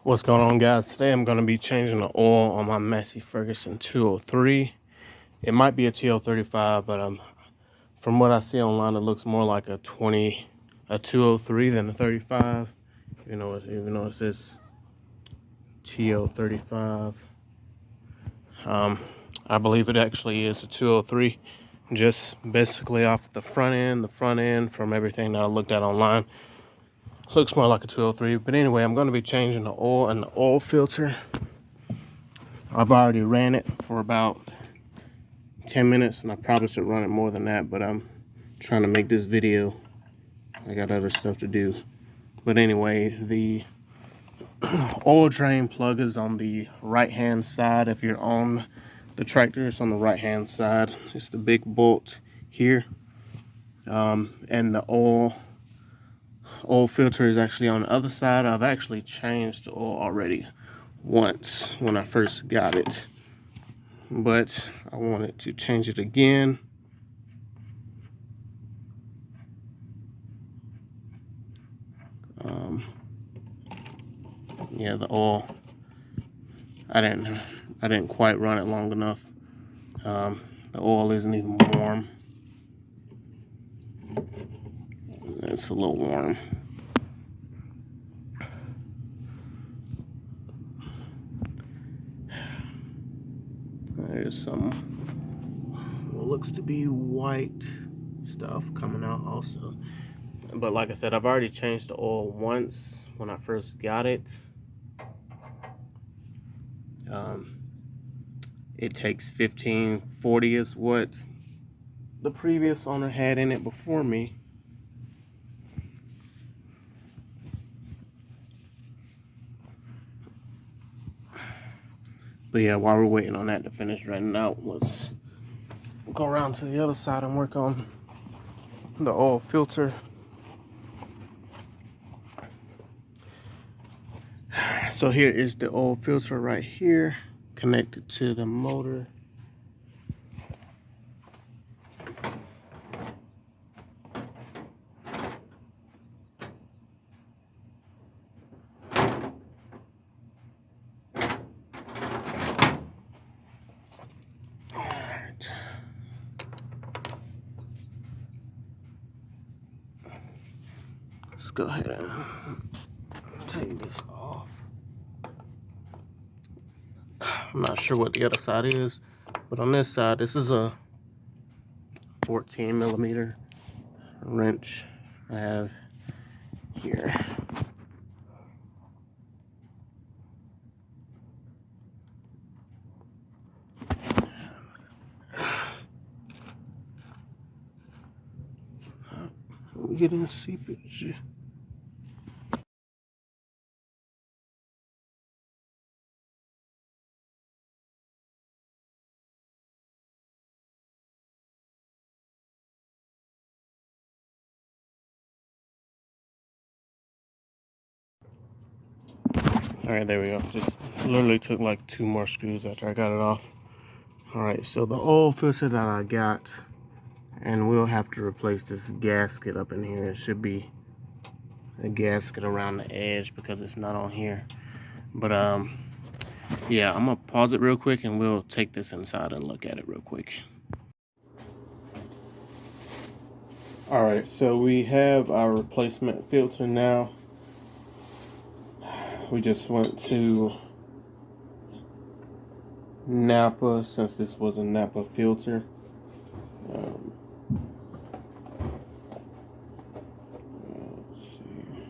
What's going on, guys? Today I'm going to be changing the oil on my Massey Ferguson 203. It might be a TO-35, but from what I see online, it looks more like a 203 than a 35. Even though it says TO-35, I believe it actually is a 203. Just basically off the front end from everything that I looked at online, looks more like a 203. But anyway, I'm going to be changing the oil and the oil filter. I've already ran it for about 10 minutes, and I probably should run it more than that, but I'm trying to make this video. I got other stuff to do. But anyway, the oil drain plug is on the right hand side. If you're on the tractor, it's on the right hand side. It's the big bolt here, and the oil filter is actually on the other side. I've actually changed the oil already once when I first got it, but I wanted to change it again. Yeah, the oil, I didn't quite run it long enough. The oil isn't even warm. It's a little warm. There's some what looks to be white stuff coming out also. But like I said, I've already changed the oil once when I first got it. It takes 1540 is what the previous owner had in it before me. But yeah, while we're waiting on that to finish running out, let's go around to the other side and work on the oil filter. So here is the oil filter right here, connected to the motor. Let's go ahead and take this off. I'm not sure what the other side is, but on this side, this is a 14 millimeter wrench I have here. We get in seepage. Alright, there we go. Just literally took like 2 more screws after I got it off. Alright, so the oil filter that I got, and we'll have to replace this gasket up in here. It should be a gasket around the edge because it's not on here. But yeah, I'm gonna pause it real quick and we'll take this inside and look at it real quick. Alright, so we have our replacement filter now. We just went to Napa, since this was a Napa filter. Let's see.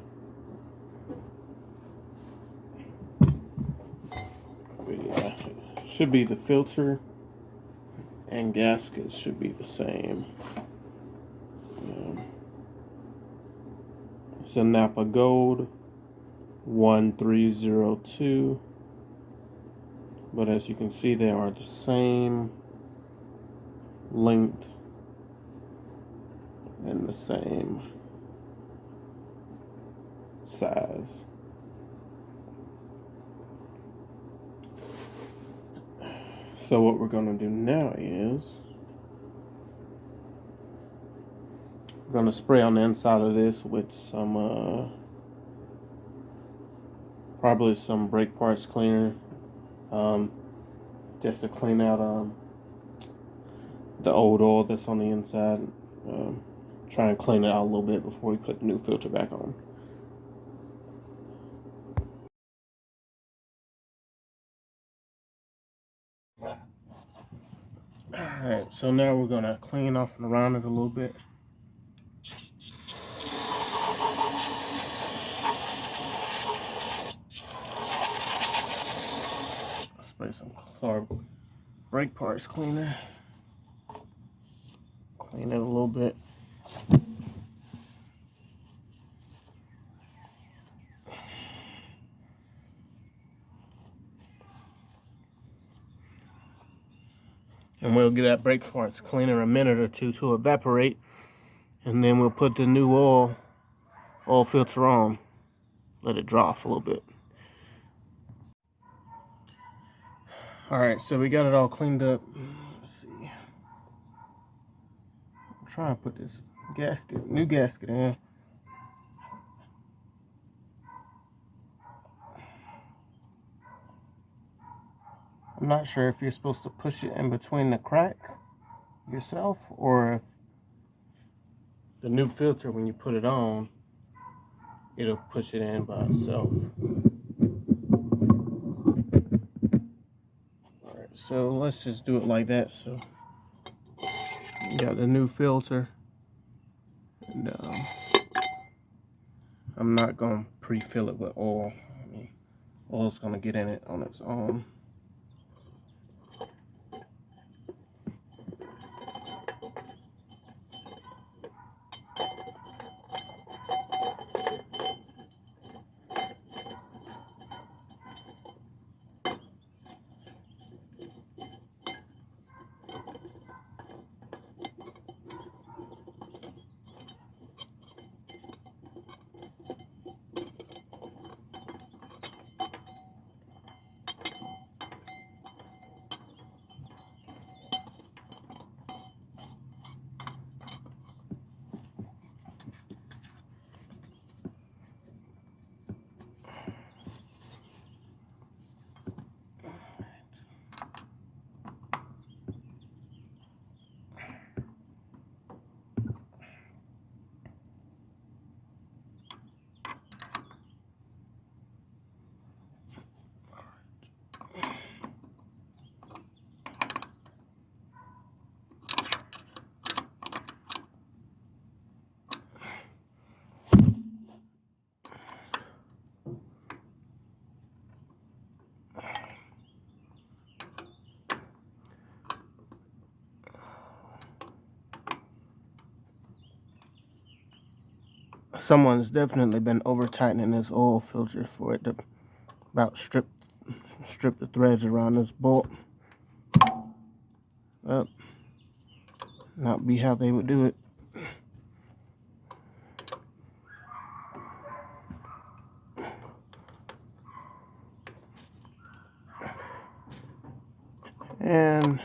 But yeah, should be the filter and gaskets should be the same. It's a Napa Gold 1302, but as you can see, they are the same length and the same size. So what we're going to do now is we're going to spray on the inside of this with some Probably some brake parts cleaner, just to clean out the old oil that's on the inside. Try and clean it out a little bit before we put the new filter back on. Alright, so now we're going to clean off and around it a little bit. Spray some brake parts cleaner. Clean it a little bit. And we'll get that brake parts cleaner a minute or two to evaporate. And then we'll put the new oil filter on. Let it dry off a little bit. Alright, so we got it all cleaned up. Let's see. I'm trying to put this new gasket in. I'm not sure if you're supposed to push it in between the crack yourself, or if the new filter, when you put it on, it'll push it in by itself. Alright, so let's just do it like that. So you got the new filter, and I'm not going to pre-fill it with oil. I mean, oil's going to get in it on its own. Someone's definitely been over tightening this oil filter for it to about strip the threads around this bolt. Well, not be how they would do it. And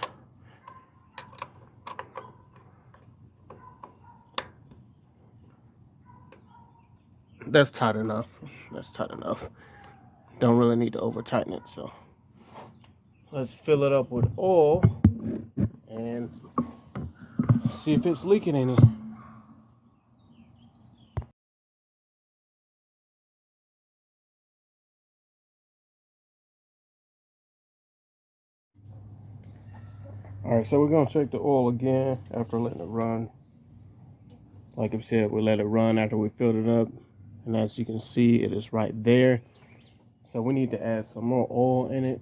that's tight enough. That's tight enough. Don't really need to over tighten it. So let's fill it up with oil and see if it's leaking any. Alright, so we're going to check the oil again after letting it run. Like I said, we let it run after we filled it up. And as you can see, it is right there. So we need to add some more oil in it.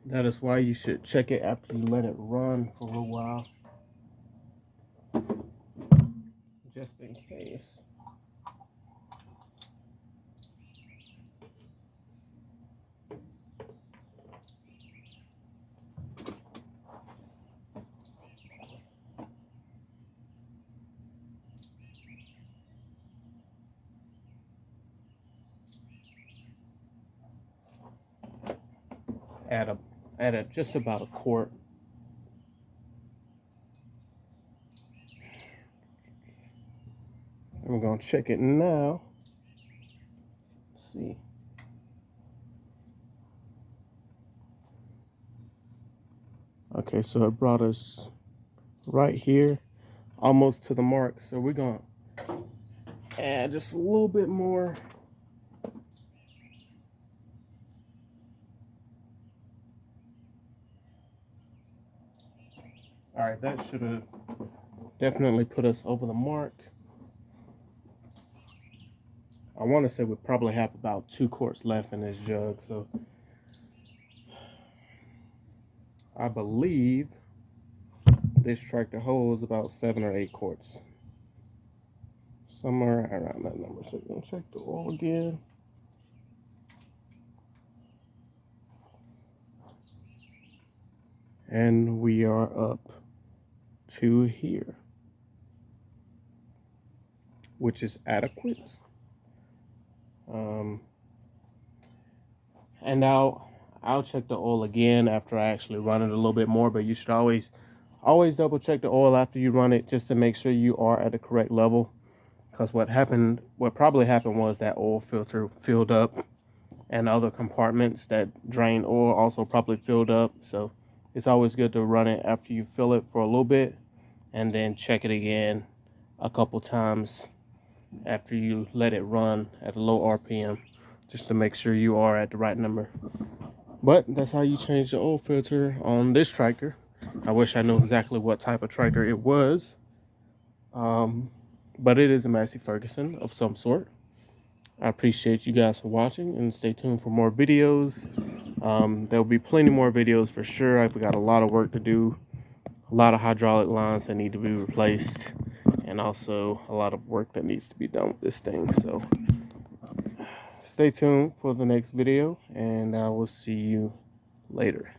That is why you should check it after you let it run for a little while. Just in case. Add just about a quart. I'm going to check it now. Let's see. Okay, so it brought us right here, almost to the mark. So we're going to add just a little bit more. All right, that should have definitely put us over the mark. I want to say we probably have about 2 quarts left in this jug, so I believe this tractor holds about 7 or 8 quarts. Somewhere around that number. So we're going to check the oil again. And we are up to here, which is adequate. And I'll check the oil again after I actually run it a little bit more, but you should always double check the oil after you run it, just to make sure you are at the correct level. Because what probably happened was that oil filter filled up, and other compartments that drain oil also probably filled up. So it's always good to run it after you fill it for a little bit, and then check it again a couple times after you let it run at a low RPM, just to make sure you are at the right number. But that's how you change the oil filter on this tractor. I wish I knew exactly what type of tractor it was, but it is a Massey Ferguson of some sort. I appreciate you guys for watching, and stay tuned for more videos. There'll be plenty more videos for sure. I've got a lot of work to do, a lot of hydraulic lines that need to be replaced, and also a lot of work that needs to be done with this thing. So stay tuned for the next video, and I will see you later.